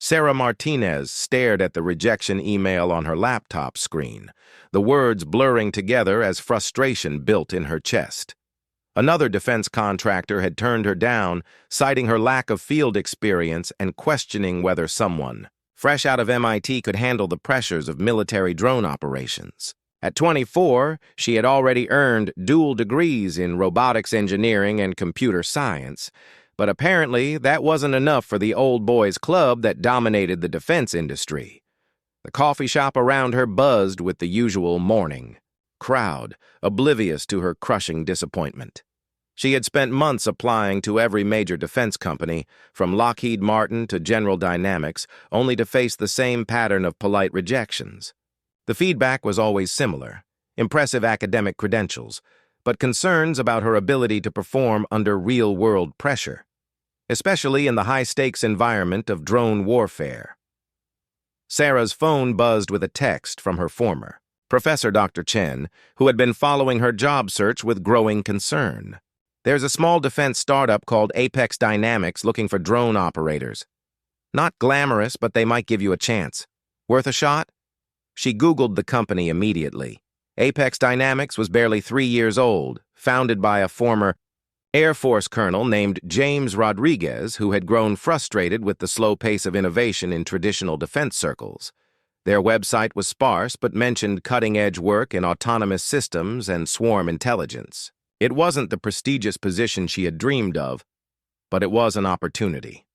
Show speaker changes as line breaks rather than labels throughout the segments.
Sarah Martinez stared at the rejection email on her laptop screen, the words blurring together as frustration built in her chest. Another defense contractor had turned her down, citing her lack of field experience and questioning whether someone fresh out of MIT could handle the pressures of military drone operations. At 24, she had already earned dual degrees in robotics engineering and computer science, but apparently that wasn't enough for the old boys club that dominated the defense industry. The coffee shop around her buzzed with the usual morning crowd, oblivious to her crushing disappointment. She had spent months applying to every major defense company, from Lockheed Martin to General Dynamics, only to face the same pattern of polite rejections. The feedback was always similar: impressive academic credentials, but concerns about her ability to perform under real-world pressure, especially in the high-stakes environment of drone warfare. Sarah's phone buzzed with a text from her former Professor Dr. Chen, who had been following her job search with growing concern. There's a small defense startup called Apex Dynamics looking for drone operators. Not glamorous, but they might give you a chance. Worth a shot? She Googled the company immediately. Apex Dynamics was barely 3 years old, founded by a former Air Force colonel named James Rodriguez, who had grown frustrated with the slow pace of innovation in traditional defense circles. Their website was sparse but mentioned cutting-edge work in autonomous systems and swarm intelligence. It wasn't the prestigious position she had dreamed of, but it was an opportunity.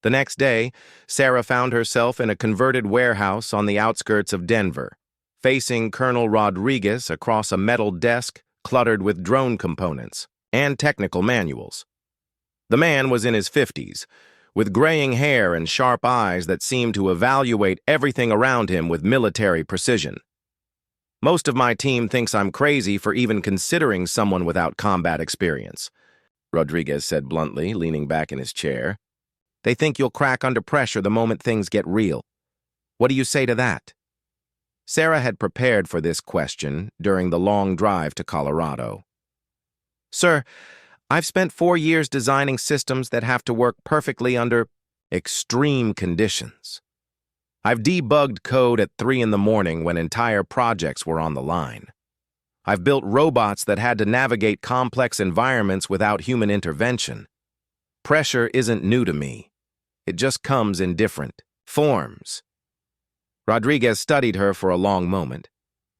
The next day, Sarah found herself in a converted warehouse on the outskirts of Denver, facing Colonel Rodriguez across a metal desk cluttered with drone components and technical manuals. The man was in his 50s, with graying hair and sharp eyes that seemed to evaluate everything around him with military precision. "Most of my team thinks I'm crazy for even considering someone without combat experience," Rodriguez said bluntly, leaning back in his chair. "They think you'll crack under pressure the moment things get real. What do you say to that?" Sarah had prepared for this question during the long drive to Colorado. "Sir, I've spent 4 years designing systems that have to work perfectly under extreme conditions. I've debugged code at 3 in the morning when entire projects were on the line. I've built robots that had to navigate complex environments without human intervention. Pressure isn't new to me. It just comes in different forms." Rodriguez studied her for a long moment,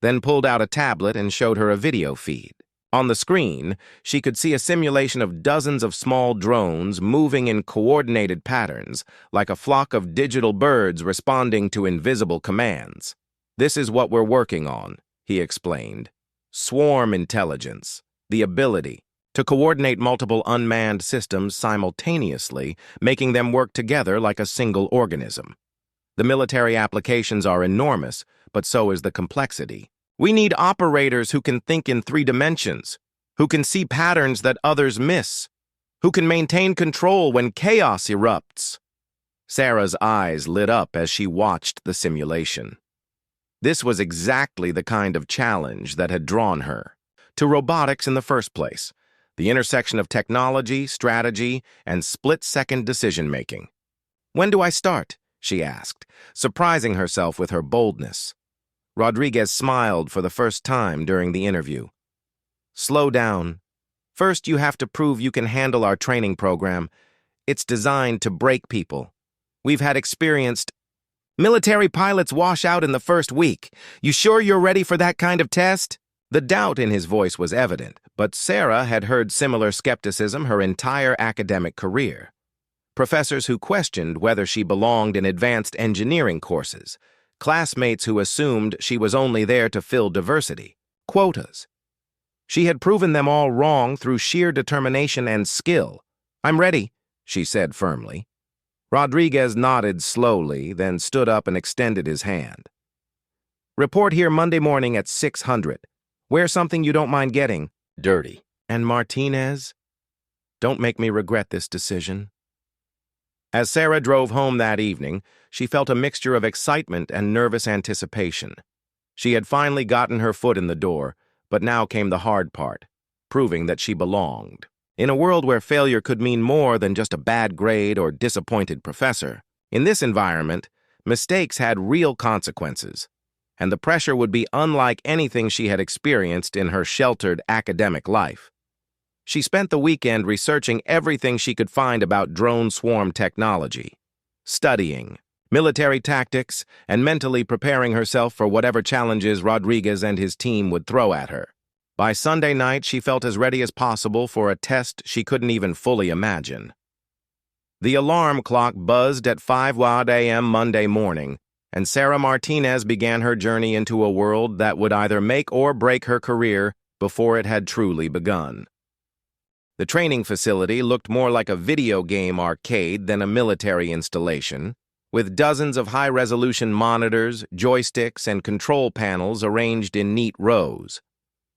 then pulled out a tablet and showed her a video feed. On the screen, she could see a simulation of dozens of small drones moving in coordinated patterns, like a flock of digital birds responding to invisible commands. "This is what we're working on," he explained. "Swarm intelligence, the ability to coordinate multiple unmanned systems simultaneously, making them work together like a single organism. The military applications are enormous, but so is the complexity. We need operators who can think in 3 dimensions, who can see patterns that others miss, who can maintain control when chaos erupts." Sarah's eyes lit up as she watched the simulation. This was exactly the kind of challenge that had drawn her to robotics in the first place, the intersection of technology, strategy, and split-second decision-making. "When do I start?" she asked, surprising herself with her boldness. Rodriguez smiled for the first time during the interview. "Slow down. First, you have to prove you can handle our training program. It's designed to break people. We've had experienced military pilots wash out in the first week. You sure you're ready for that kind of test?" The doubt in his voice was evident, but Sarah had heard similar skepticism her entire academic career. Professors who questioned whether she belonged in advanced engineering courses, classmates who assumed she was only there to fill diversity quotas. She had proven them all wrong through sheer determination and skill. "I'm ready," she said firmly. Rodriguez nodded slowly, then stood up and extended his hand. "Report here Monday morning at 600. Wear something you don't mind getting dirty. And Martinez, don't make me regret this decision." As Sarah drove home that evening, she felt a mixture of excitement and nervous anticipation. She had finally gotten her foot in the door, but now came the hard part, proving that she belonged. In a world where failure could mean more than just a bad grade or disappointed professor, in this environment, mistakes had real consequences, and the pressure would be unlike anything she had experienced in her sheltered academic life. She spent the weekend researching everything she could find about drone swarm technology, studying military tactics, and mentally preparing herself for whatever challenges Rodriguez and his team would throw at her. By Sunday night, she felt as ready as possible for a test she couldn't even fully imagine. The alarm clock buzzed at 5 a.m. Monday morning, and Sarah Martinez began her journey into a world that would either make or break her career before it had truly begun. The training facility looked more like a video game arcade than a military installation, with dozens of high-resolution monitors, joysticks, and control panels arranged in neat rows.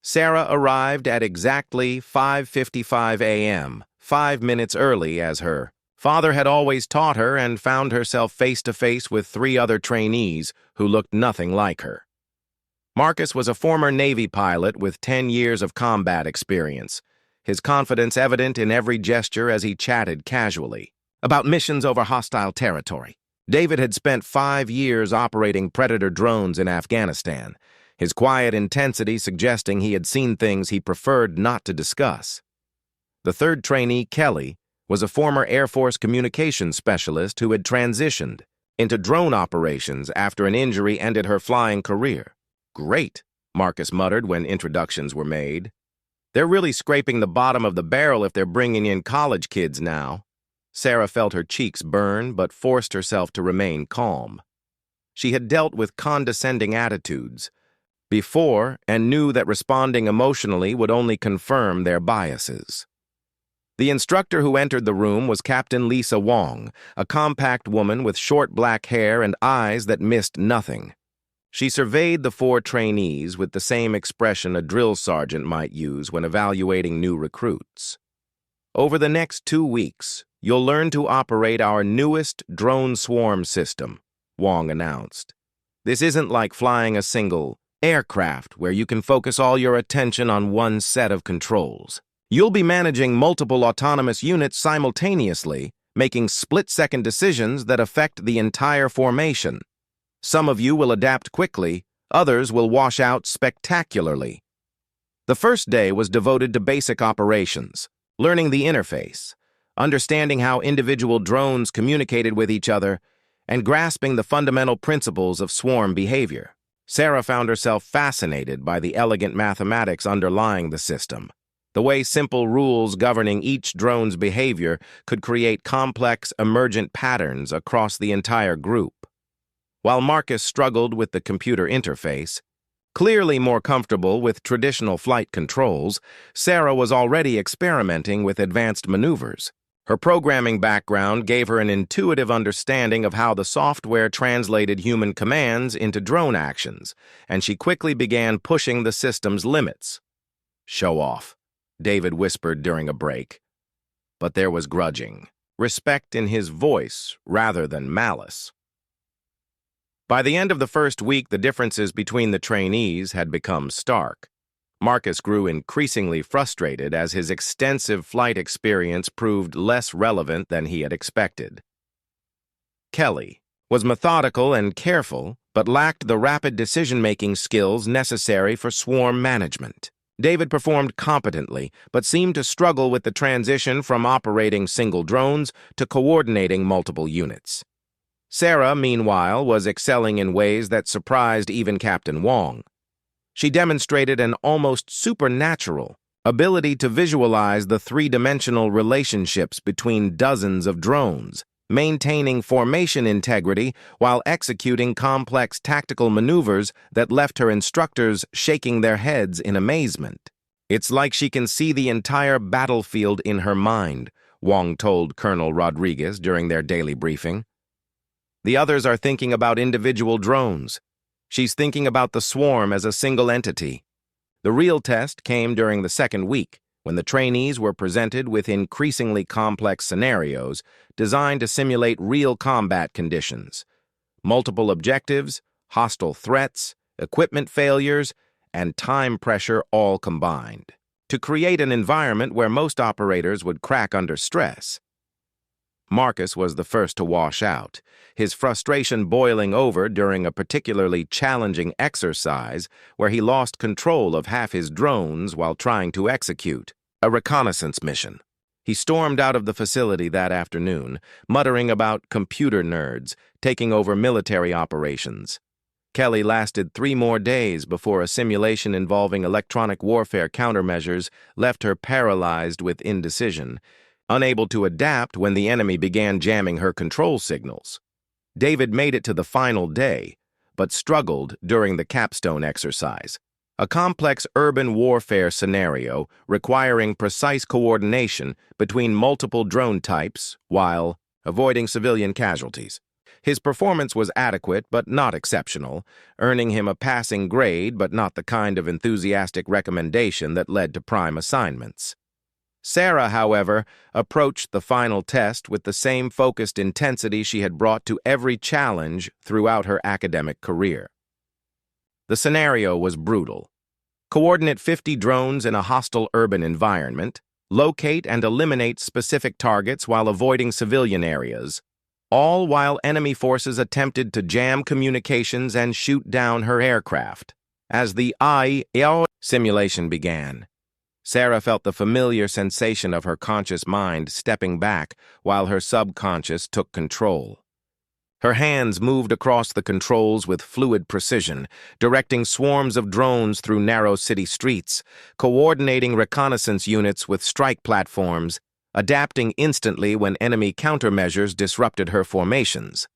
Sarah arrived at exactly 5:55 a.m., 5 minutes early as her father had always taught her, and found herself face-to-face with 3 other trainees who looked nothing like her. Marcus was a former Navy pilot with 10 years of combat experience, his confidence evident in every gesture as he chatted casually about missions over hostile territory. David had spent 5 years operating Predator drones in Afghanistan, his quiet intensity suggesting he had seen things he preferred not to discuss. The third trainee, Kelly, was a former Air Force communications specialist who had transitioned into drone operations after an injury ended her flying career. "Great," Marcus muttered when introductions were made. "They're really scraping the bottom of the barrel if they're bringing in college kids now." Sarah felt her cheeks burn, but forced herself to remain calm. She had dealt with condescending attitudes before and knew that responding emotionally would only confirm their biases. The instructor who entered the room was Captain Lisa Wong, a compact woman with short black hair and eyes that missed nothing. She surveyed the 4 trainees with the same expression a drill sergeant might use when evaluating new recruits. "Over the next 2 weeks, you'll learn to operate our newest drone swarm system," Wong announced. "This isn't like flying a single aircraft where you can focus all your attention on one set of controls. You'll be managing multiple autonomous units simultaneously, making split-second decisions that affect the entire formation. Some of you will adapt quickly, others will wash out spectacularly." The first day was devoted to basic operations, learning the interface, understanding how individual drones communicated with each other, and grasping the fundamental principles of swarm behavior. Sarah found herself fascinated by the elegant mathematics underlying the system, the way simple rules governing each drone's behavior could create complex, emergent patterns across the entire group. While Marcus struggled with the computer interface, clearly more comfortable with traditional flight controls, Sarah was already experimenting with advanced maneuvers. Her programming background gave her an intuitive understanding of how the software translated human commands into drone actions, and she quickly began pushing the system's limits. "Show off," David whispered during a break. But there was grudging, respect in his voice rather than malice. By the end of the first week, the differences between the trainees had become stark. Marcus grew increasingly frustrated as his extensive flight experience proved less relevant than he had expected. Kelly was methodical and careful, but lacked the rapid decision-making skills necessary for swarm management. David performed competently, but seemed to struggle with the transition from operating single drones to coordinating multiple units. Sarah, meanwhile, was excelling in ways that surprised even Captain Wong. She demonstrated an almost supernatural ability to visualize the 3-dimensional relationships between dozens of drones, maintaining formation integrity while executing complex tactical maneuvers that left her instructors shaking their heads in amazement. "It's like she can see the entire battlefield in her mind," Wong told Colonel Rodriguez during their daily briefing. "The others are thinking about individual drones. She's thinking about the swarm as a single entity." The real test came during the second week, when the trainees were presented with increasingly complex scenarios designed to simulate real combat conditions. Multiple objectives, hostile threats, equipment failures, and time pressure all combined. to create an environment where most operators would crack under stress. Marcus was the first to wash out, his frustration boiling over during a particularly challenging exercise where he lost control of half his drones while trying to execute a reconnaissance mission. He stormed out of the facility that afternoon, muttering about computer nerds taking over military operations. Kelly lasted 3 more days before a simulation involving electronic warfare countermeasures left her paralyzed with indecision, unable to adapt when the enemy began jamming her control signals. David made it to the final day, but struggled during the capstone exercise, a complex urban warfare scenario requiring precise coordination between multiple drone types while avoiding civilian casualties. His performance was adequate but not exceptional, earning him a passing grade but not the kind of enthusiastic recommendation that led to prime assignments. Sarah, however, approached the final test with the same focused intensity she had brought to every challenge throughout her academic career. The scenario was brutal. Coordinate 50 drones in a hostile urban environment, locate and eliminate specific targets while avoiding civilian areas, all while enemy forces attempted to jam communications and shoot down her aircraft. As the IO simulation began, Sarah felt the familiar sensation of her conscious mind stepping back while her subconscious took control. Her hands moved across the controls with fluid precision, directing swarms of drones through narrow city streets, coordinating reconnaissance units with strike platforms, adapting instantly when enemy countermeasures disrupted her formations.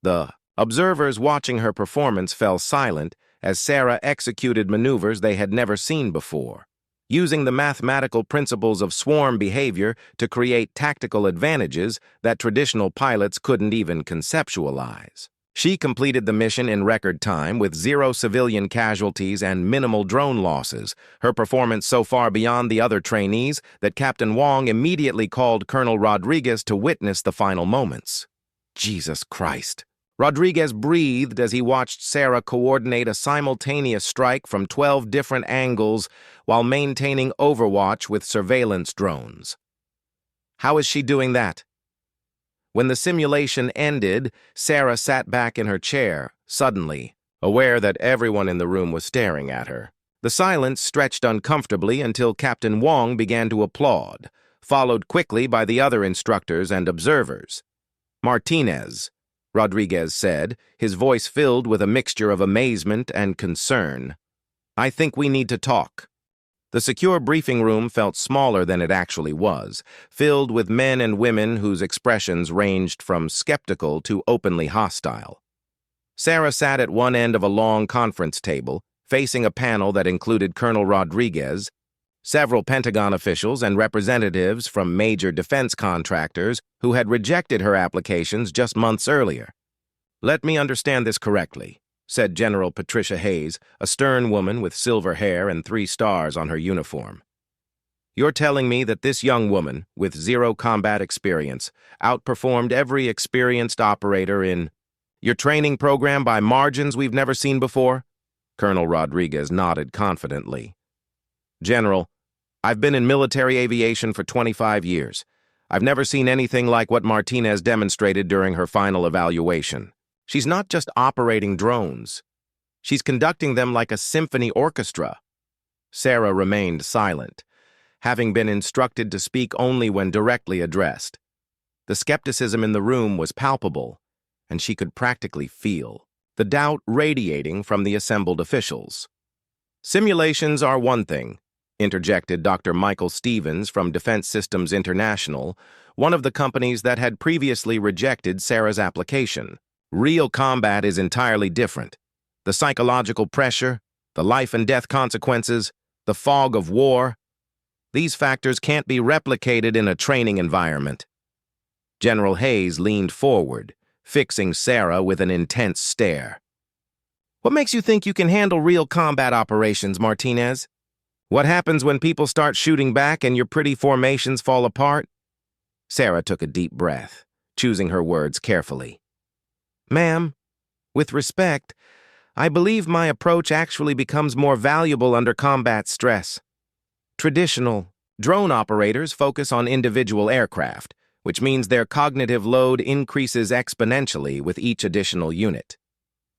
The observers watching her performance fell silent as Sarah executed maneuvers they had never seen before, using the mathematical principles of swarm behavior to create tactical advantages that traditional pilots couldn't even conceptualize. She completed the mission in record time with 0 civilian casualties and minimal drone losses, her performance so far beyond the other trainees that Captain Wong immediately called Colonel Rodriguez to witness the final moments. Jesus Christ. Rodriguez breathed as he watched Sarah coordinate a simultaneous strike from 12 different angles while maintaining overwatch with surveillance drones. How is she doing that? When the simulation ended, Sarah sat back in her chair, suddenly, aware that everyone in the room was staring at her. The silence stretched uncomfortably until Captain Wong began to applaud, followed quickly by the other instructors and observers. "Martinez," Rodriguez said, his voice filled with a mixture of amazement and concern. "I think we need to talk." The secure briefing room felt smaller than it actually was, filled with men and women whose expressions ranged from skeptical to openly hostile. Sarah sat at one end of a long conference table, facing a panel that included Colonel Rodriguez, several Pentagon officials, and representatives from major defense contractors who had rejected her applications just months earlier. "Let me understand this correctly," said General Patricia Hayes, a stern woman with silver hair and 3 stars on her uniform. "You're telling me that this young woman, with 0 combat experience, outperformed every experienced operator in your training program by margins we've never seen before?" Colonel Rodriguez nodded confidently. "General, I've been in military aviation for 25 years. I've never seen anything like what Martinez demonstrated during her final evaluation. She's not just operating drones. She's conducting them like a symphony orchestra." Sarah remained silent, having been instructed to speak only when directly addressed. The skepticism in the room was palpable, and she could practically feel the doubt radiating from the assembled officials. "Simulations are one thing," interjected Dr. Michael Stevens from Defense Systems International, one of the companies that had previously rejected Sarah's application. "Real combat is entirely different. The psychological pressure, the life and death consequences, the fog of war, these factors can't be replicated in a training environment." General Hayes leaned forward, fixing Sarah with an intense stare. "What makes you think you can handle real combat operations, Martinez? What happens when people start shooting back and your pretty formations fall apart?" Sarah took a deep breath, choosing her words carefully. "Ma'am, with respect, I believe my approach actually becomes more valuable under combat stress. Traditional drone operators focus on individual aircraft, which means their cognitive load increases exponentially with each additional unit.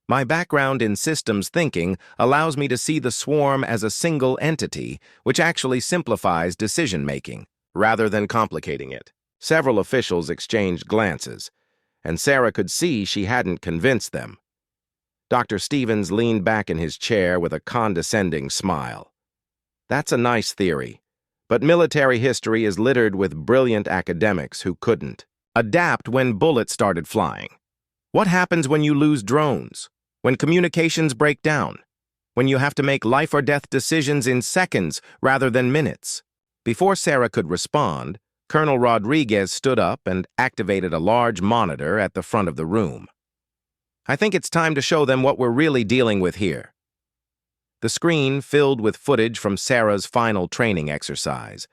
My background in systems thinking allows me to see the swarm as a single entity, which actually simplifies decision-making, rather than complicating it. Several officials exchanged glances, and Sarah could see she hadn't convinced them. Dr. Stevens leaned back in his chair with a condescending smile. That's a nice theory, but military history is littered with brilliant academics who couldn't adapt when bullets started flying. What happens when you lose drones? When communications break down? When you have to make life-or-death decisions in seconds rather than minutes? Before Sarah could respond, Colonel Rodriguez stood up and activated a large monitor at the front of the room. I think it's time to show them what we're really dealing with here. The screen filled with footage from Sarah's final training exercise.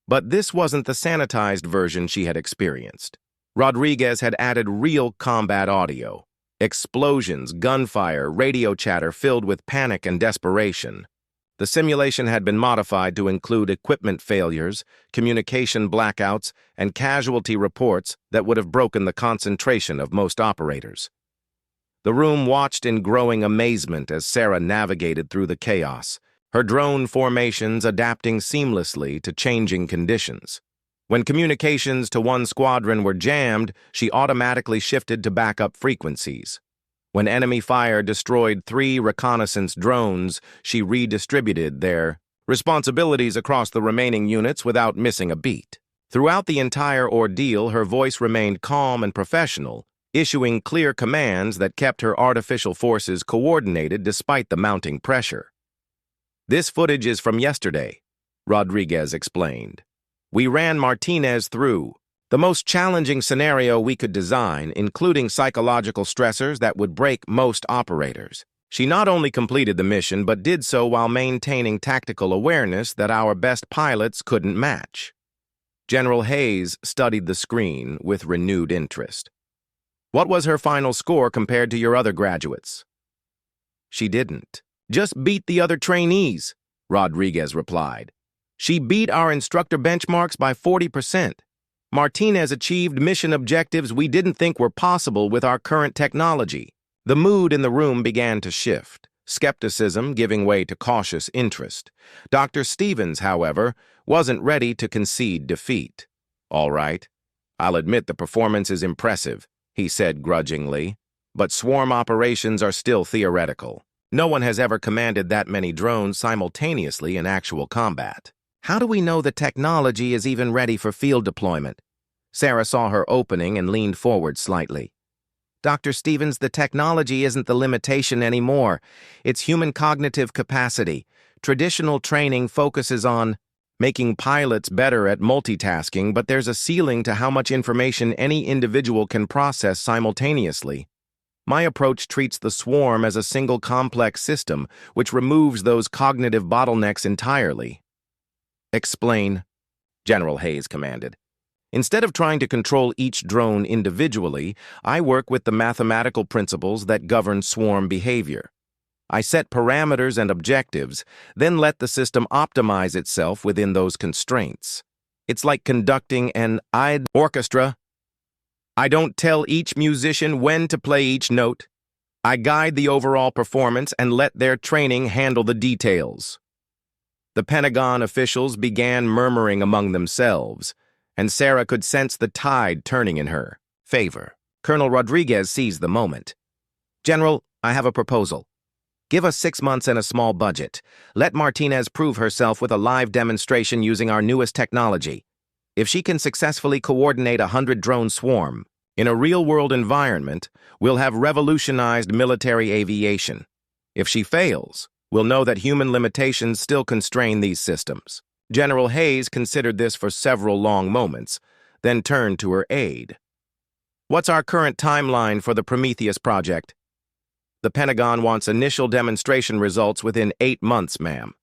But this wasn't the sanitized version she had experienced. Rodriguez had added real combat audio. Explosions, gunfire, radio chatter filled with panic and desperation. The simulation had been modified to include equipment failures, communication blackouts, and casualty reports that would have broken the concentration of most operators. The room watched in growing amazement as Sarah navigated through the chaos, her drone formations adapting seamlessly to changing conditions. When communications to one squadron were jammed, she automatically shifted to backup frequencies. When enemy fire destroyed 3 reconnaissance drones, she redistributed their responsibilities across the remaining units without missing a beat. Throughout the entire ordeal, her voice remained calm and professional, issuing clear commands that kept her artificial forces coordinated despite the mounting pressure. This footage is from yesterday, Rodriguez explained. We ran Martinez through the most challenging scenario we could design, including psychological stressors that would break most operators. She not only completed the mission, but did so while maintaining tactical awareness that our best pilots couldn't match. General Hayes studied the screen with renewed interest. What was her final score compared to your other graduates? She didn't. Just beat the other trainees, Rodriguez replied. She beat our instructor benchmarks by 40%. Martinez achieved mission objectives we didn't think were possible with our current technology. The mood in the room began to shift, skepticism giving way to cautious interest. Dr. Stevens, however, wasn't ready to concede defeat. All right, I'll admit the performance is impressive, he said grudgingly, but swarm operations are still theoretical. No one has ever commanded that many drones simultaneously in actual combat. How do we know the technology is even ready for field deployment? Sarah saw her opening and leaned forward slightly. Dr. Stevens, the technology isn't the limitation anymore. It's human cognitive capacity. Traditional training focuses on making pilots better at multitasking, but there's a ceiling to how much information any individual can process simultaneously. My approach treats the swarm as a single complex system, which removes those cognitive bottlenecks entirely. Explain, General Hayes commanded. Instead of trying to control each drone individually, I work with the mathematical principles that govern swarm behavior. I set parameters and objectives, then let the system optimize itself within those constraints. It's like conducting an orchestra. I don't tell each musician when to play each note. I guide the overall performance and let their training handle the details. The Pentagon officials began murmuring among themselves, and Sarah could sense the tide turning in her favor. Colonel Rodriguez seized the moment. General, I have a proposal. Give us 6 months and a small budget. Let Martinez prove herself with a live demonstration using our newest technology. If she can successfully coordinate a 100-drone swarm in a real-world environment, we'll have revolutionized military aviation. If she fails, we'll know that human limitations still constrain these systems. General Hayes considered this for several long moments, then turned to her aide. What's our current timeline for the Prometheus project? The Pentagon wants initial demonstration results within 8 months, ma'am.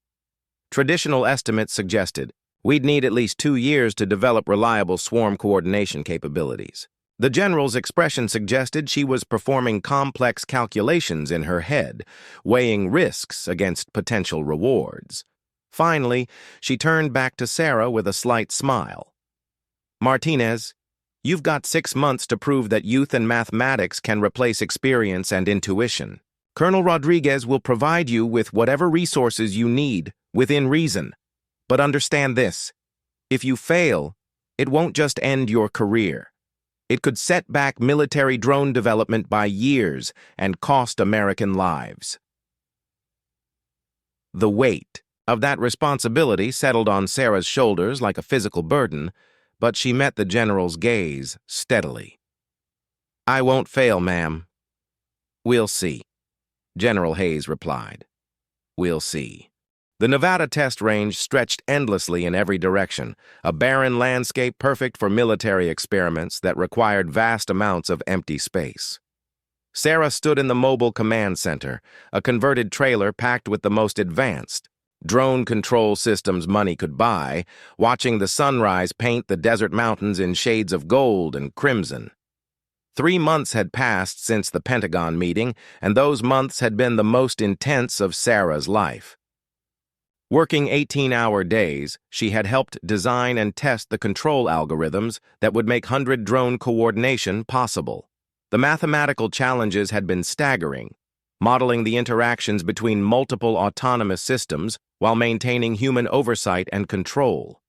Traditional estimates suggested we'd need at least 2 years to develop reliable swarm coordination capabilities. The general's expression suggested she was performing complex calculations in her head, weighing risks against potential rewards. Finally, she turned back to Sarah with a slight smile. "Martinez, you've got 6 months to prove that youth and mathematics can replace experience and intuition. Colonel Rodriguez will provide you with whatever resources you need, within reason. But understand this, if you fail, it won't just end your career. It could set back military drone development by years and cost American lives." The weight of that responsibility settled on Sarah's shoulders like a physical burden, but she met the general's gaze steadily. "I won't fail, ma'am." "We'll see," General Hayes replied. "We'll see." The Nevada test range stretched endlessly in every direction, a barren landscape perfect for military experiments that required vast amounts of empty space. Sarah stood in the mobile command center, a converted trailer packed with the most advanced drone control systems money could buy, watching the sunrise paint the desert mountains in shades of gold and crimson. 3 months had passed since the Pentagon meeting, and those months had been the most intense of Sarah's life. Working 18-hour days, she had helped design and test the control algorithms that would make 100 drone coordination possible. The mathematical challenges had been staggering, modeling the interactions between multiple autonomous systems while maintaining human oversight and control.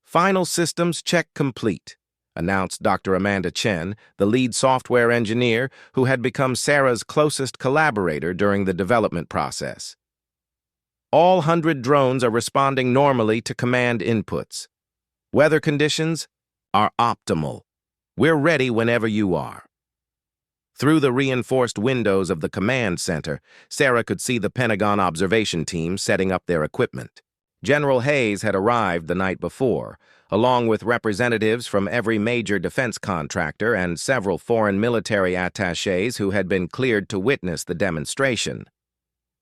"Final systems check complete," announced Dr. Amanda Chen, the lead software engineer who had become Sarah's closest collaborator during the development process. "All 100 drones are responding normally to command inputs. Weather conditions are optimal. We're ready whenever you are." Through the reinforced windows of the command center, Sarah could see the Pentagon observation team setting up their equipment. General Hayes had arrived the night before, along with representatives from every major defense contractor and several foreign military attachés who had been cleared to witness the demonstration.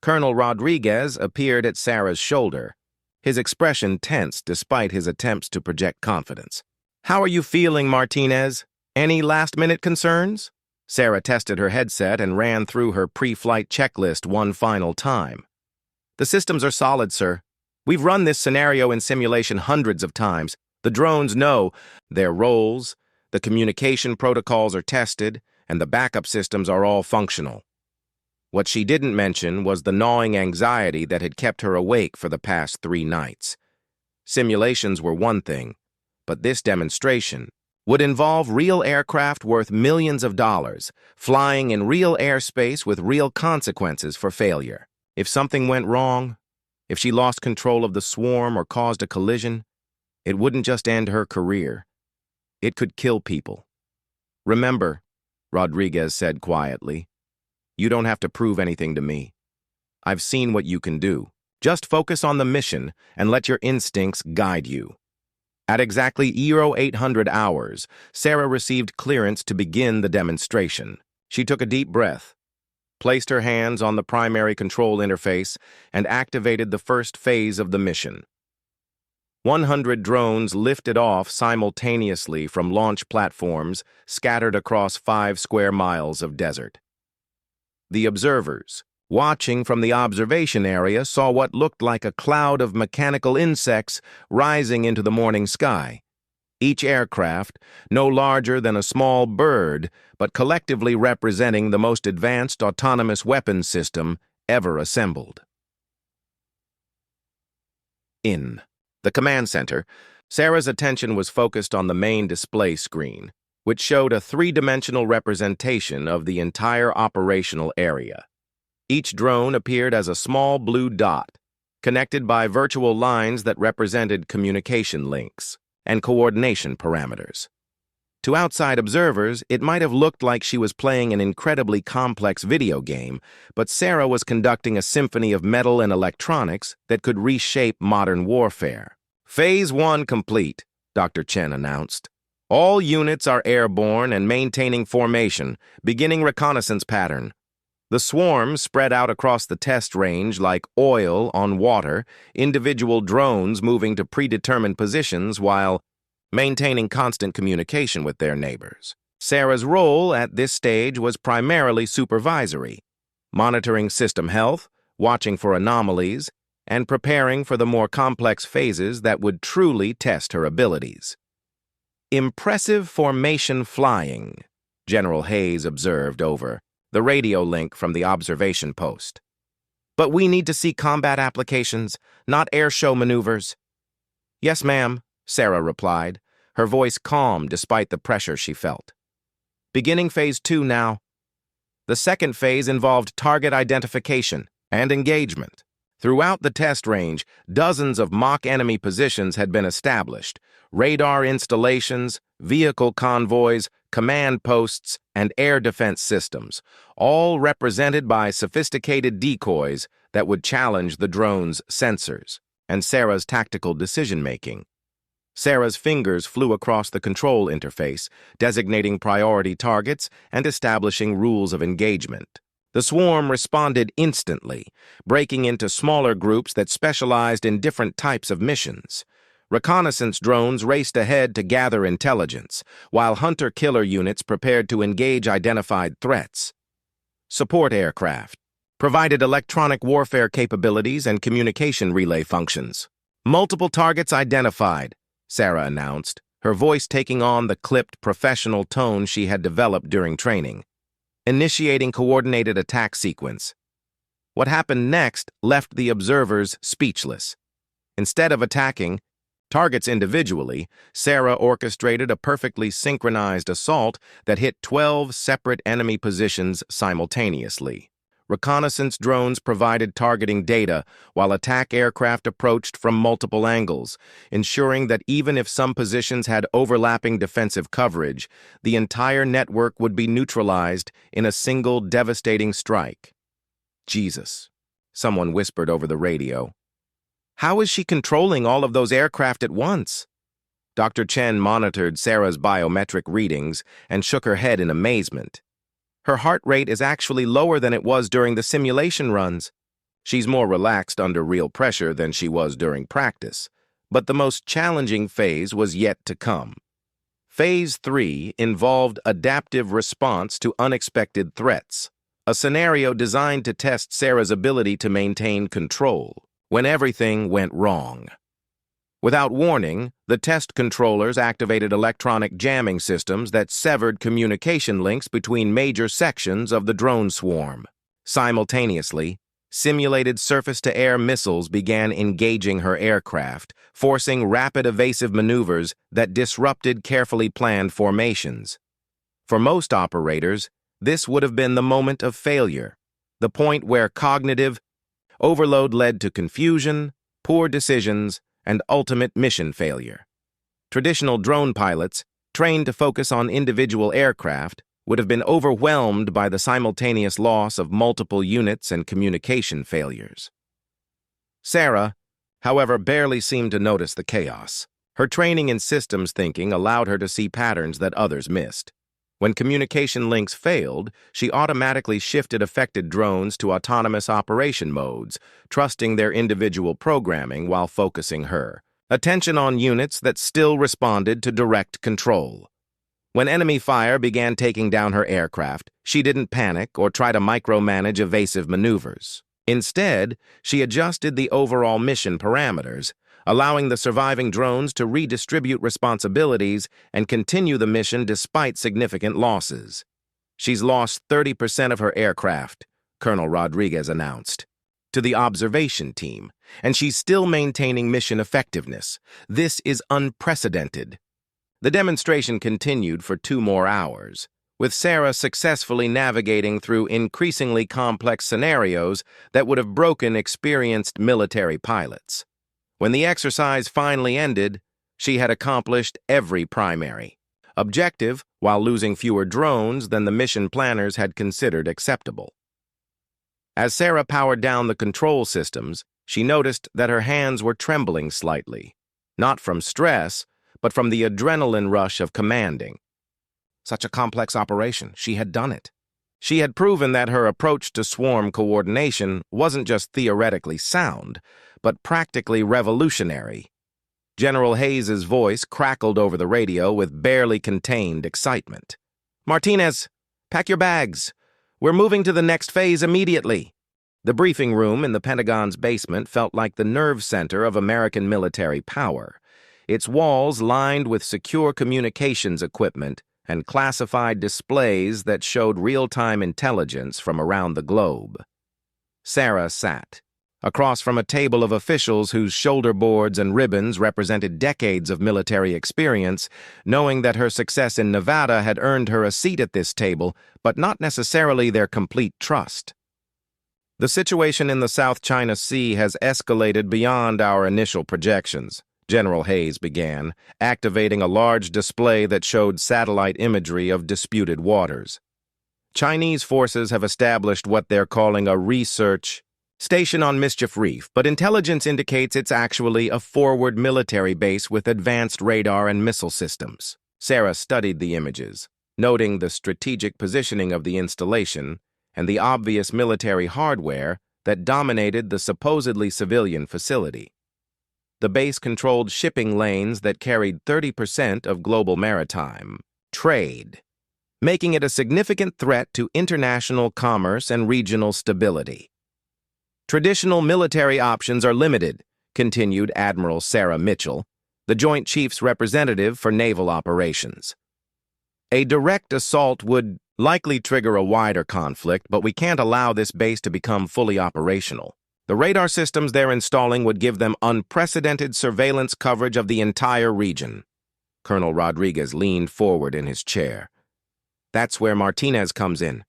Colonel Rodriguez appeared at Sarah's shoulder, his expression tense despite his attempts to project confidence. "How are you feeling, Martinez? Any last-minute concerns?" Sarah tested her headset and ran through her pre-flight checklist one final time. "The systems are solid, sir. We've run this scenario in simulation hundreds of times. The drones know their roles, the communication protocols are tested, and the backup systems are all functional." What she didn't mention was the gnawing anxiety that had kept her awake for the past 3 nights. Simulations were one thing, but this demonstration would involve real aircraft worth millions of dollars, flying in real airspace with real consequences for failure. If something went wrong, if she lost control of the swarm or caused a collision, it wouldn't just end her career. It could kill people. "Remember," Rodriguez said quietly, "you don't have to prove anything to me. I've seen what you can do. Just focus on the mission and let your instincts guide you." At exactly 0800 hours, Sarah received clearance to begin the demonstration. She took a deep breath, placed her hands on the primary control interface, and activated the first phase of the mission. 100 drones lifted off simultaneously from launch platforms scattered across 5 square miles of desert. The observers, watching from the observation area, saw what looked like a cloud of mechanical insects rising into the morning sky. Each aircraft, no larger than a small bird, but collectively representing the most advanced autonomous weapons system ever assembled. In the command center, Sarah's attention was focused on the main display screen, which showed a 3-dimensional representation of the entire operational area. Each drone appeared as a small blue dot, connected by virtual lines that represented communication links and coordination parameters. To outside observers, it might have looked like she was playing an incredibly complex video game, but Sarah was conducting a symphony of metal and electronics that could reshape modern warfare. "Phase 1 complete," Dr. Chen announced. "All units are airborne and maintaining formation, beginning reconnaissance pattern." The swarm spread out across the test range like oil on water, individual drones moving to predetermined positions while maintaining constant communication with their neighbors. Sarah's role at this stage was primarily supervisory, monitoring system health, watching for anomalies, and preparing for the more complex phases that would truly test her abilities. "Impressive formation flying," General Hayes observed over the radio link from the observation post. "But we need to see combat applications, not airshow maneuvers." "Yes, ma'am," Sarah replied, her voice calm despite the pressure she felt. "Beginning Phase 2 now." The second phase involved target identification and engagement. Throughout the test range, dozens of mock enemy positions had been established: radar installations, vehicle convoys, command posts, and air defense systems, all represented by sophisticated decoys that would challenge the drone's sensors and Sarah's tactical decision-making. Sarah's fingers flew across the control interface, designating priority targets and establishing rules of engagement. The swarm responded instantly, breaking into smaller groups that specialized in different types of missions. Reconnaissance drones raced ahead to gather intelligence, while hunter-killer units prepared to engage identified threats. Support aircraft provided electronic warfare capabilities and communication relay functions. "Multiple targets identified," Sarah announced, her voice taking on the clipped professional tone she had developed during training. "Initiating coordinated attack sequence." What happened next left the observers speechless. Instead of attacking targets individually, Sarah orchestrated a perfectly synchronized assault that hit 12 separate enemy positions simultaneously. Reconnaissance drones provided targeting data, while attack aircraft approached from multiple angles, ensuring that even if some positions had overlapping defensive coverage, the entire network would be neutralized in a single devastating strike. "Jesus," someone whispered over the radio. "How is she controlling all of those aircraft at once?" Dr. Chen monitored Sarah's biometric readings and shook her head in amazement. "Her heart rate is actually lower than it was during the simulation runs. She's more relaxed under real pressure than she was during practice. But the most challenging phase was yet to come. Phase 3 involved adaptive response to unexpected threats, a scenario designed to test Sarah's ability to maintain control when everything went wrong. Without warning, the test controllers activated electronic jamming systems that severed communication links between major sections of the drone swarm. Simultaneously, simulated surface-to-air missiles began engaging her aircraft, forcing rapid evasive maneuvers that disrupted carefully planned formations. For most operators, this would have been the moment of failure, the point where cognitive overload led to confusion, poor decisions, and ultimate mission failure. Traditional drone pilots, trained to focus on individual aircraft, would have been overwhelmed by the simultaneous loss of multiple units and communication failures. Sarah, however, barely seemed to notice the chaos. Her training in systems thinking allowed her to see patterns that others missed. When communication links failed, she automatically shifted affected drones to autonomous operation modes, trusting their individual programming while focusing her attention on units that still responded to direct control. When enemy fire began taking down her aircraft, she didn't panic or try to micromanage evasive maneuvers. Instead, she adjusted the overall mission parameters, allowing the surviving drones to redistribute responsibilities and continue the mission despite significant losses. "She's lost 30% of her aircraft," Colonel Rodriguez announced to the observation team, "and she's still maintaining mission effectiveness. This is unprecedented." The demonstration continued for 2 more hours, with Sarah successfully navigating through increasingly complex scenarios that would have broken experienced military pilots. When the exercise finally ended, she had accomplished every primary objective while losing fewer drones than the mission planners had considered acceptable. As Sarah powered down the control systems, she noticed that her hands were trembling slightly, not from stress, but from the adrenaline rush of commanding. Such a complex operation, she had done it. She had proven that her approach to swarm coordination wasn't just theoretically sound, but practically revolutionary. General Hayes's voice crackled over the radio with barely contained excitement. Martinez, pack your bags. We're moving to the next phase immediately. The briefing room in the Pentagon's basement felt like the nerve center of American military power, its walls lined with secure communications equipment and classified displays that showed real-time intelligence from around the globe. Sarah sat across from a table of officials whose shoulder boards and ribbons represented decades of military experience, knowing that her success in Nevada had earned her a seat at this table, but not necessarily their complete trust. The situation in the South China Sea has escalated beyond our initial projections, General Hayes began, activating a large display that showed satellite imagery of disputed waters. Chinese forces have established what they're calling a research station on Mischief Reef, but intelligence indicates it's actually a forward military base with advanced radar and missile systems. Sarah studied the images, noting the strategic positioning of the installation and the obvious military hardware that dominated the supposedly civilian facility. The base controlled shipping lanes that carried 30% of global maritime trade, making it a significant threat to international commerce and regional stability. Traditional military options are limited, continued Admiral Sarah Mitchell, the Joint Chiefs representative for naval operations. A direct assault would likely trigger a wider conflict, but we can't allow this base to become fully operational. The radar systems they're installing would give them unprecedented surveillance coverage of the entire region. Colonel Rodriguez leaned forward in his chair. That's where Martinez comes in.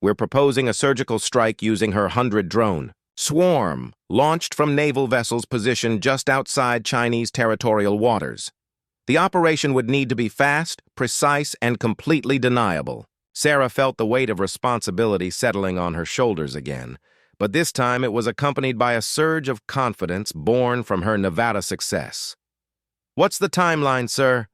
We're proposing a surgical strike using her 100-drone swarm, launched from naval vessels positioned just outside Chinese territorial waters. The operation would need to be fast, precise, and completely deniable. Sarah felt the weight of responsibility settling on her shoulders again, but this time it was accompanied by a surge of confidence born from her Nevada success. "What's the timeline, sir?"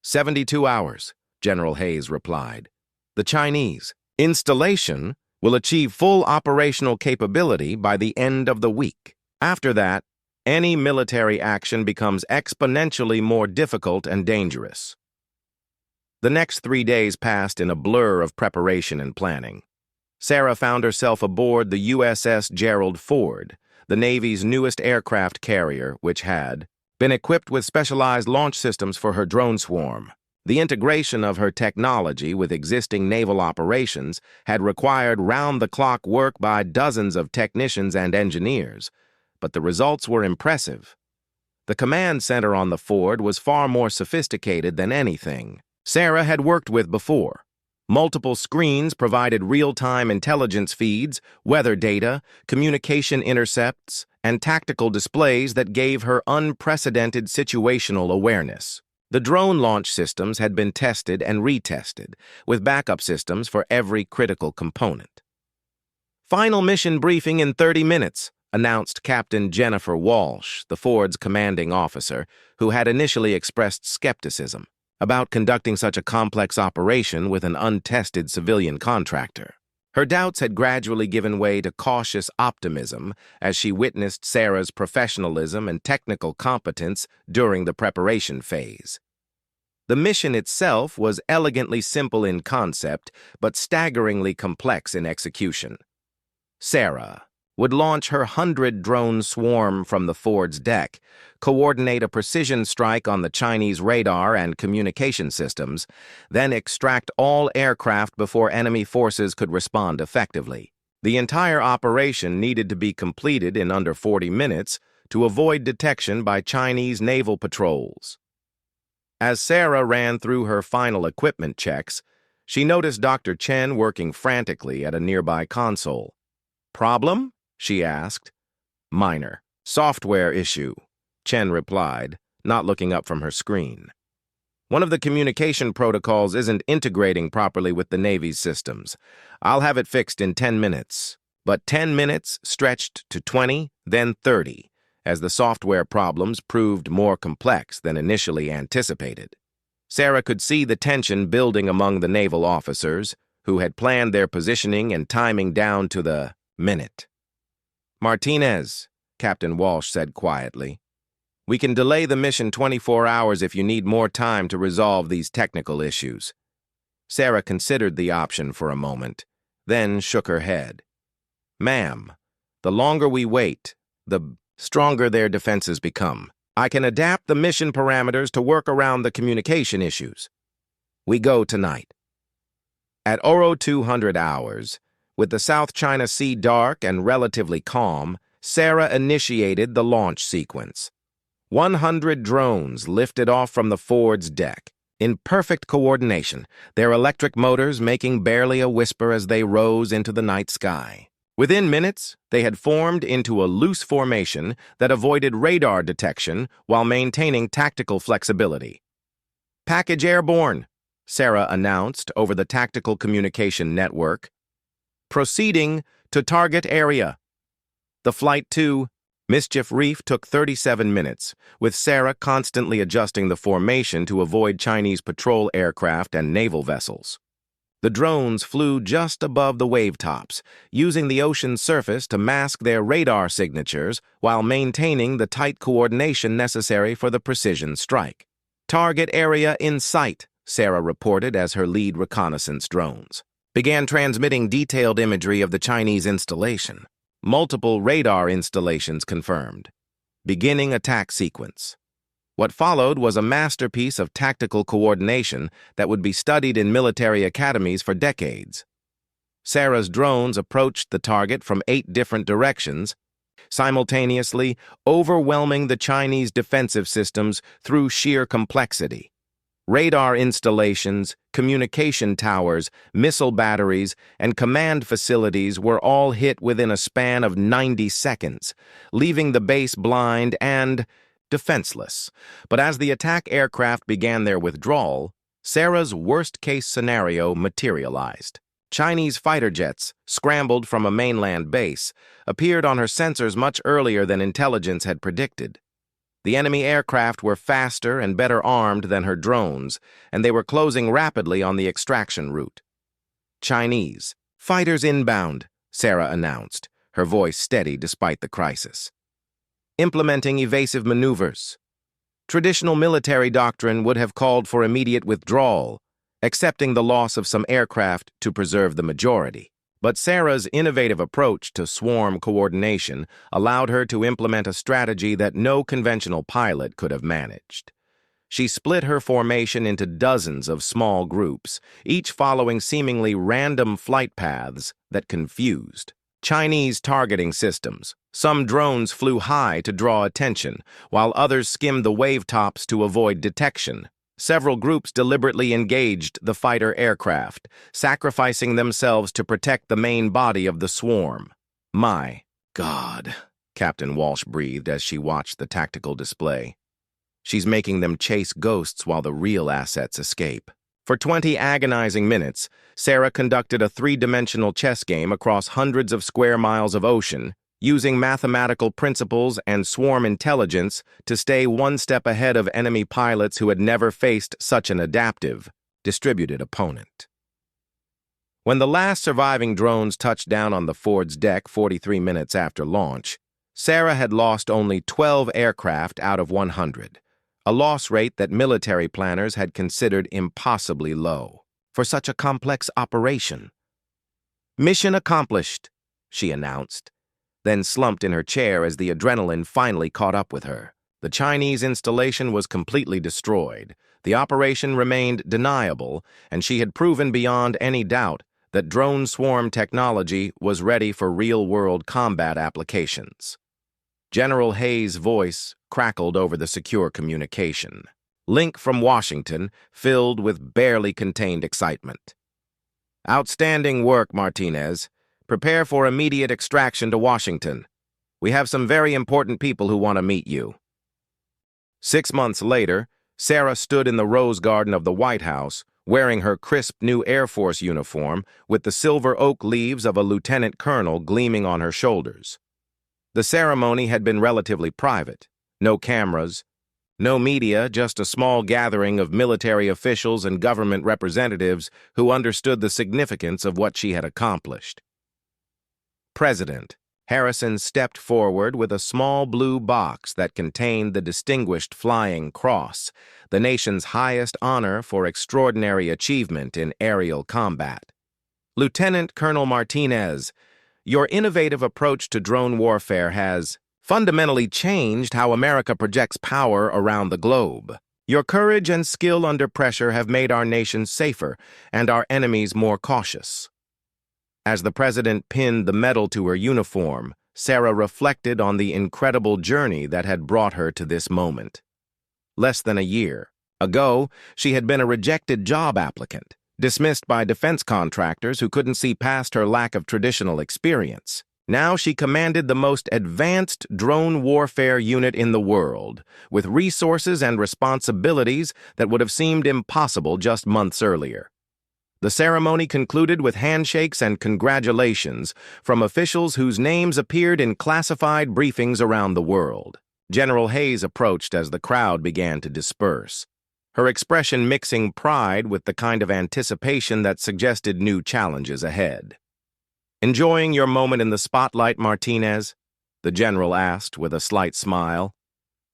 72 hours, General Hayes replied. The Chinese installation will achieve full operational capability by the end of the week. After that, any military action becomes exponentially more difficult and dangerous. The next 3 days passed in a blur of preparation and planning. Sarah found herself aboard the USS Gerald Ford, the Navy's newest aircraft carrier, which had been equipped with specialized launch systems for her drone swarm. The integration of her technology with existing naval operations had required round-the-clock work by dozens of technicians and engineers, but the results were impressive. The command center on the Ford was far more sophisticated than anything Sarah had worked with before. Multiple screens provided real-time intelligence feeds, weather data, communication intercepts, and tactical displays that gave her unprecedented situational awareness. The drone launch systems had been tested and retested, with backup systems for every critical component. "Final mission briefing in 30 minutes, announced Captain Jennifer Walsh, the Ford's commanding officer, who had initially expressed skepticism about conducting such a complex operation with an untested civilian contractor. Her doubts had gradually given way to cautious optimism as she witnessed Sarah's professionalism and technical competence during the preparation phase. The mission itself was elegantly simple in concept, but staggeringly complex in execution. Sarah would launch her 100-drone swarm from the Ford's deck, coordinate a precision strike on the Chinese radar and communication systems, then extract all aircraft before enemy forces could respond effectively. The entire operation needed to be completed in under 40 minutes to avoid detection by Chinese naval patrols. As Sarah ran through her final equipment checks, she noticed Dr. Chen working frantically at a nearby console. "Problem?" she asked. "Minor. Software issue," Chen replied, not looking up from her screen. "One of the communication protocols isn't integrating properly with the Navy's systems. I'll have it fixed in 10 minutes. But 10 minutes stretched to 20, then 30, as the software problems proved more complex than initially anticipated. Sarah could see the tension building among the naval officers, who had planned their positioning and timing down to the minute. "Martinez," Captain Walsh said quietly, "we can delay the mission 24 hours if you need more time to resolve these technical issues." Sarah considered the option for a moment, then shook her head. Ma'am, the longer we wait, the stronger their defenses become. I can adapt the mission parameters to work around the communication issues. We go tonight. At 0200 hours, with the South China Sea dark and relatively calm, Sarah initiated the launch sequence. 100 drones lifted off from the Ford's deck, in perfect coordination, their electric motors making barely a whisper as they rose into the night sky. Within minutes, they had formed into a loose formation that avoided radar detection while maintaining tactical flexibility. "Package airborne," Sarah announced over the tactical communication network. "Proceeding to target area." The flight to Mischief Reef took 37 minutes, with Sarah constantly adjusting the formation to avoid Chinese patrol aircraft and naval vessels. The drones flew just above the wave tops, using the ocean's surface to mask their radar signatures while maintaining the tight coordination necessary for the precision strike. "Target area in sight," Sarah reported as her lead reconnaissance drones began transmitting detailed imagery of the Chinese installation. Multiple radar installations confirmed. Beginning attack sequence. What followed was a masterpiece of tactical coordination that would be studied in military academies for decades. Sarah's drones approached the target from 8 different directions, simultaneously overwhelming the Chinese defensive systems through sheer complexity. Radar installations, communication towers, missile batteries, and command facilities were all hit within a span of 90 seconds, leaving the base blind and defenseless. But as the attack aircraft began their withdrawal, Sarah's worst-case scenario materialized. Chinese fighter jets, scrambled from a mainland base, appeared on her sensors much earlier than intelligence had predicted. The enemy aircraft were faster and better armed than her drones, and they were closing rapidly on the extraction route. "Chinese fighters inbound," Sarah announced, her voice steady despite the crisis. "Implementing evasive maneuvers." Traditional military doctrine would have called for immediate withdrawal, accepting the loss of some aircraft to preserve the majority. But Sarah's innovative approach to swarm coordination allowed her to implement a strategy that no conventional pilot could have managed. She split her formation into dozens of small groups, each following seemingly random flight paths that confused. Chinese targeting systems. Some drones flew high to draw attention, while others skimmed the wave tops to avoid detection. Several groups deliberately engaged the fighter aircraft, sacrificing themselves to protect the main body of the swarm. "My God," Captain Walsh breathed as she watched the tactical display. "She's making them chase ghosts while the real assets escape." For 20 agonizing minutes, Sarah conducted a 3-dimensional chess game across hundreds of square miles of ocean, using mathematical principles and swarm intelligence to stay one step ahead of enemy pilots who had never faced such an adaptive, distributed opponent. When the last surviving drones touched down on the Ford's deck 43 minutes after launch, Sarah had lost only 12 aircraft out of 100, a loss rate that military planners had considered impossibly low for such a complex operation. "Mission accomplished," she announced, then slumped in her chair as the adrenaline finally caught up with her. The Chinese installation was completely destroyed. The operation remained deniable, and she had proven beyond any doubt that drone swarm technology was ready for real-world combat applications. General Hayes' voice crackled over the secure communication. Link from Washington, filled with barely contained excitement. "Outstanding work, Martinez. Prepare for immediate extraction to Washington. We have some very important people who want to meet you." 6 months later, Sarah stood in the Rose Garden of the White House, wearing her crisp new Air Force uniform with the silver oak leaves of a lieutenant colonel gleaming on her shoulders. The ceremony had been relatively private. No cameras, no media, just a small gathering of military officials and government representatives who understood the significance of what she had accomplished. President Harrison stepped forward with a small blue box that contained the Distinguished Flying Cross, the nation's highest honor for extraordinary achievement in aerial combat. Lieutenant Colonel Martinez, your innovative approach to drone warfare has fundamentally changed how America projects power around the globe. Your courage and skill under pressure have made our nation safer and our enemies more cautious. As the president pinned the medal to her uniform, Sarah reflected on the incredible journey that had brought her to this moment. Less than a year ago, she had been a rejected job applicant, dismissed by defense contractors who couldn't see past her lack of traditional experience. Now she commanded the most advanced drone warfare unit in the world, with resources and responsibilities that would have seemed impossible just months earlier. The ceremony concluded with handshakes and congratulations from officials whose names appeared in classified briefings around the world. General Hayes approached as the crowd began to disperse, her expression mixing pride with the kind of anticipation that suggested new challenges ahead. "Enjoying your moment in the spotlight, Martinez?" the general asked with a slight smile.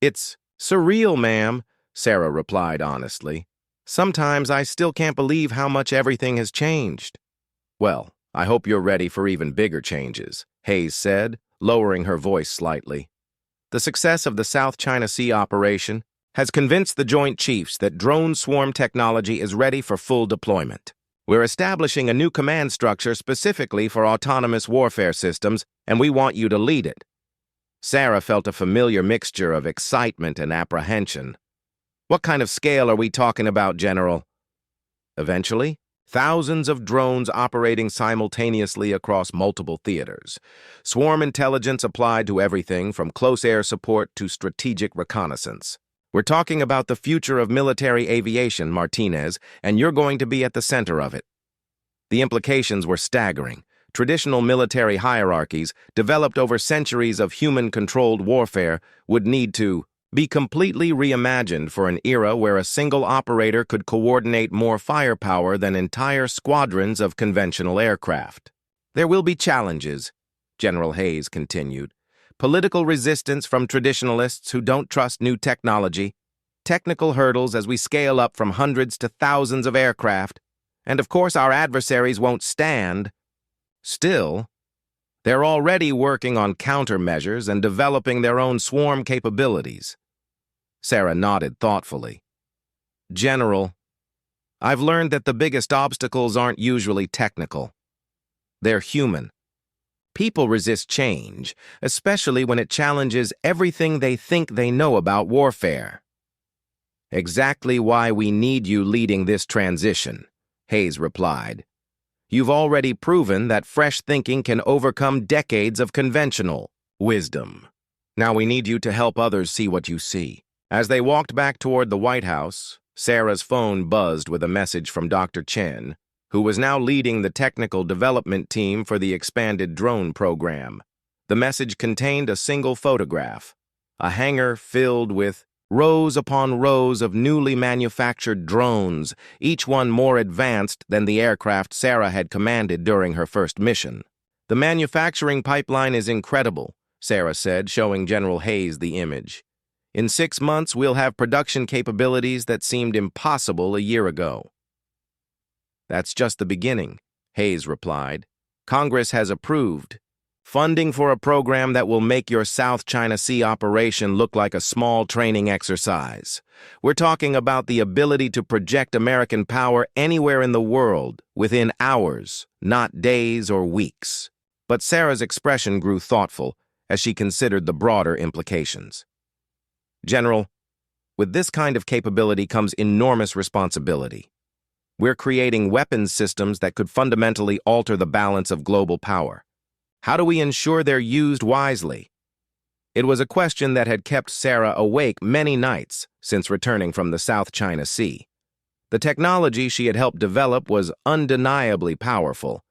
"It's surreal, ma'am," Sarah replied honestly. "Sometimes I still can't believe how much everything has changed." "Well, I hope you're ready for even bigger changes," Hayes said, lowering her voice slightly. "The success of the South China Sea operation has convinced the Joint Chiefs that drone swarm technology is ready for full deployment. We're establishing a new command structure specifically for autonomous warfare systems, and we want you to lead it." Sarah felt a familiar mixture of excitement and apprehension. "What kind of scale are we talking about, General?" "Eventually, thousands of drones operating simultaneously across multiple theaters. Swarm intelligence applied to everything from close air support to strategic reconnaissance. We're talking about the future of military aviation, Martinez, and you're going to be at the center of it." The implications were staggering. Traditional military hierarchies, developed over centuries of human-controlled warfare, would need to be completely reimagined for an era where a single operator could coordinate more firepower than entire squadrons of conventional aircraft. "There will be challenges," General Hayes continued. "Political resistance from traditionalists who don't trust new technology, technical hurdles as we scale up from hundreds to thousands of aircraft, and of course our adversaries won't stand. Still, they're already working on countermeasures and developing their own swarm capabilities." Sarah nodded thoughtfully. "General, I've learned that the biggest obstacles aren't usually technical. They're human. People resist change, especially when it challenges everything they think they know about warfare." "Exactly why we need you leading this transition," Hayes replied. "You've already proven that fresh thinking can overcome decades of conventional wisdom. Now we need you to help others see what you see." As they walked back toward the White House, Sarah's phone buzzed with a message from Dr. Chen, who was now leading the technical development team for the expanded drone program. The message contained a single photograph, a hangar filled with rows upon rows of newly manufactured drones, each one more advanced than the aircraft Sarah had commanded during her first mission. "The manufacturing pipeline is incredible," Sarah said, showing General Hayes the image. "In 6 months, we'll have production capabilities that seemed impossible a year ago." "That's just the beginning," Hayes replied. "Congress has approved funding for a program that will make your South China Sea operation look like a small training exercise. We're talking about the ability to project American power anywhere in the world within hours, not days or weeks." But Sarah's expression grew thoughtful as she considered the broader implications. "General, with this kind of capability comes enormous responsibility. We're creating weapons systems that could fundamentally alter the balance of global power. How do we ensure they're used wisely?" It was a question that had kept Sarah awake many nights since returning from the South China Sea. The technology she had helped develop was undeniably powerful,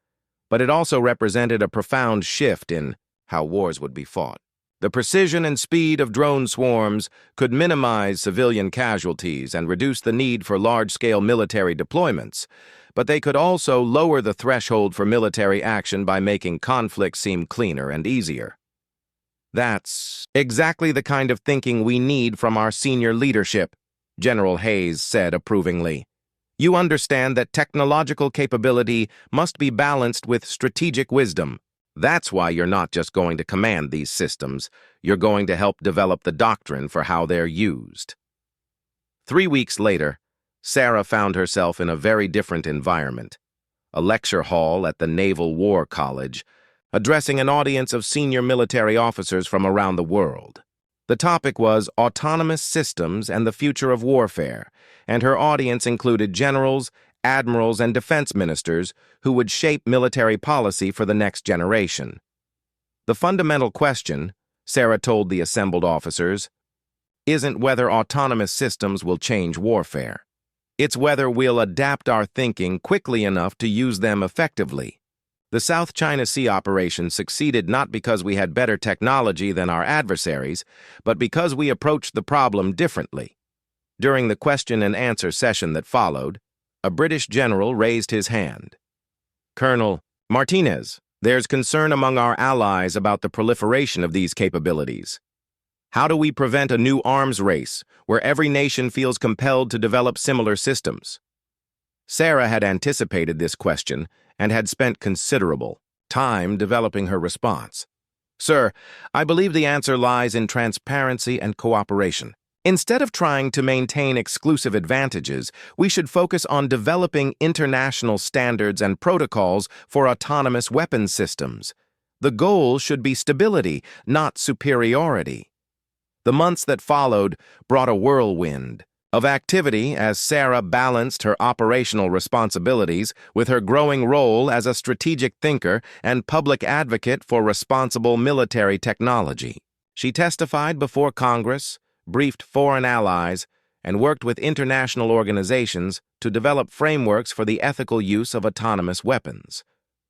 but it also represented a profound shift in how wars would be fought. The precision and speed of drone swarms could minimize civilian casualties and reduce the need for large-scale military deployments, but they could also lower the threshold for military action by making conflict seem cleaner and easier. That's exactly the kind of thinking we need from our senior leadership, General Hayes said approvingly. You understand that technological capability must be balanced with strategic wisdom. That's why you're not just going to command these systems, you're going to help develop the doctrine for how they're used. 3 weeks later, Sarah found herself in a very different environment, a lecture hall at the Naval War College, addressing an audience of senior military officers from around the world. The topic was autonomous systems and the future of warfare, and her audience included generals, admirals, and defense ministers who would shape military policy for the next generation. The fundamental question, Sarah told the assembled officers, isn't whether autonomous systems will change warfare. It's whether we'll adapt our thinking quickly enough to use them effectively. The South China Sea operation succeeded not because we had better technology than our adversaries, but because we approached the problem differently. During the question and answer session that followed, a British general raised his hand. Colonel Martinez, there's concern among our allies about the proliferation of these capabilities. How do we prevent a new arms race where every nation feels compelled to develop similar systems? Sarah had anticipated this question and had spent considerable time developing her response. Sir, I believe the answer lies in transparency and cooperation. Instead of trying to maintain exclusive advantages, we should focus on developing international standards and protocols for autonomous weapons systems. The goal should be stability, not superiority. The months that followed brought a whirlwind of activity as Sarah balanced her operational responsibilities with her growing role as a strategic thinker and public advocate for responsible military technology. She testified before Congress, briefed foreign allies, and worked with international organizations to develop frameworks for the ethical use of autonomous weapons.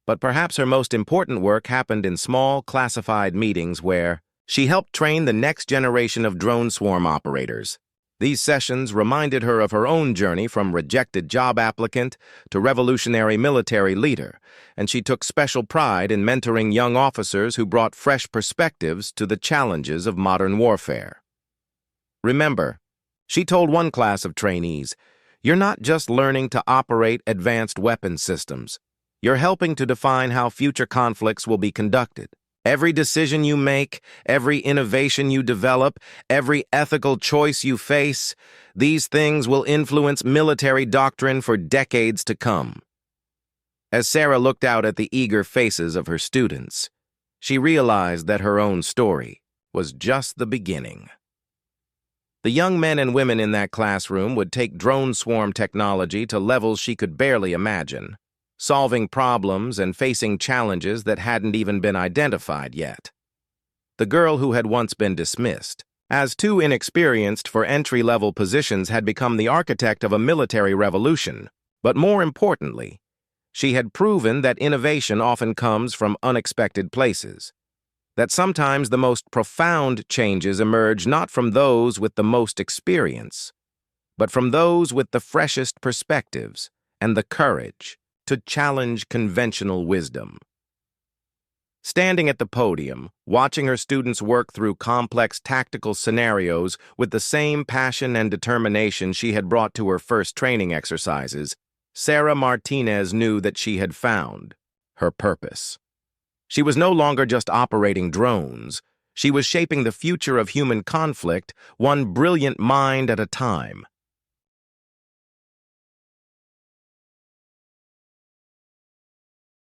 But perhaps her most important work happened in small, classified meetings where she helped train the next generation of drone swarm operators. These sessions reminded her of her own journey from rejected job applicant to revolutionary military leader, and she took special pride in mentoring young officers who brought fresh perspectives to the challenges of modern warfare. Remember, she told one class of trainees, you're not just learning to operate advanced weapons systems. You're helping to define how future conflicts will be conducted. Every decision you make, every innovation you develop, every ethical choice you face, these things will influence military doctrine for decades to come. As Sarah looked out at the eager faces of her students, she realized that her own story was just the beginning. The young men and women in that classroom would take drone swarm technology to levels she could barely imagine, solving problems and facing challenges that hadn't even been identified yet. The girl who had once been dismissed as too inexperienced for entry-level positions had become the architect of a military revolution, but more importantly, she had proven that innovation often comes from unexpected places, that sometimes the most profound changes emerge not from those with the most experience, but from those with the freshest perspectives and the courage to challenge conventional wisdom. Standing at the podium, watching her students work through complex tactical scenarios with the same passion and determination she had brought to her first training exercises, Sarah Martinez knew that she had found her purpose. She was no longer just operating drones. She was shaping the future of human conflict, one brilliant mind at a time.